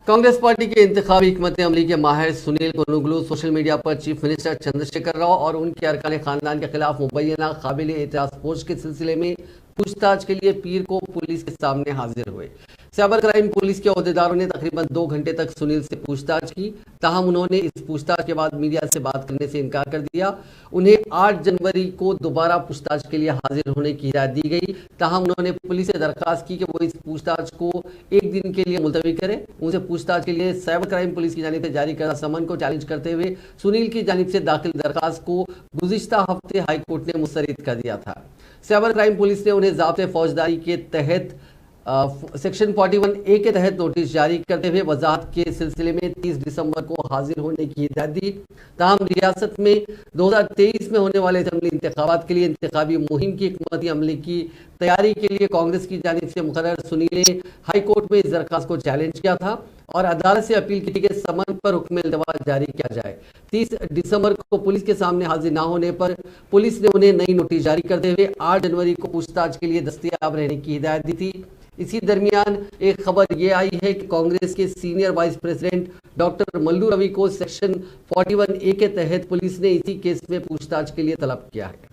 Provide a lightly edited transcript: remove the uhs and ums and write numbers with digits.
Congress party के इंतखाबी हिकमत अमली के माहिर सुनील कोनुगलू सोशल मीडिया पर चीफ मिनिस्टर चंद्रशेखर राव और उनके अरकान खानदान के खिलाफ मुबैना काबिल एतराज पोस्ट के सिलसिले में पूछताछ के लिए पीर को पुलिस के सामने हाजिर हुए। साइबर क्राइम पुलिस के अहदेदारों ने तकरीबन 2 घंटे तक सुनील से पूछताछ की। ताहम उन्होंने इस पूछताछ के बाद मीडिया से बात करने से इनकार कर दिया। उन्हें 8 जनवरी को दोबारा पूछताछ के लिए हाजिर होने की हिदायत दी गई। ताहम उन्होंने पुलिस से दरखास्त की कि वो इस पूछताछ को 1 दिन के लिए मुलतवी करें। उनसे पूछताछ के लिए साइबर क्राइम पुलिस की जानिब से जारी करदा समन को चैलेंज करते हुए सुनील की जानिब से दाखिल दरखास्त को गुज़िश्ता हफ्ते हाईकोर्ट ने मुस्तरद कर दिया था। साइबर क्राइम पुलिस ने उन्हें ज़ाब्ते फौजदारी के तहत सेक्शन 41A के तहत नोटिस जारी करते हुए वजाहत के सिलसिले में 30 दिसंबर को हाजिर होने की हिदायत दी। ताहम रियासत में 2023 में होने वाले असेंबली इंतखाबात के लिए इंतखाबी मुहिम की हिकमत अमली की तैयारी के लिए कांग्रेस की जानिब से मुकर्रर सुनील ने हाईकोर्ट में इस दरखास्त को चैलेंज किया था और अदालत से अपील की कि समन पर हुक्म इल्तवा जारी किया जाए। 30 दिसंबर को पुलिस के सामने हाजिर न होने पर पुलिस ने उन्हें नई नोटिस जारी करते हुए 8 जनवरी को पूछताछ के लिए दस्तयाब रहने की हिदायत दी थी। इसी दरमियान एक खबर ये आई है कि कांग्रेस के senior vice president doctor Mallu Ravi को सेक्शन 41A के तहत पुलिस ने इसी केस में पूछताछ के लिए तलब किया है।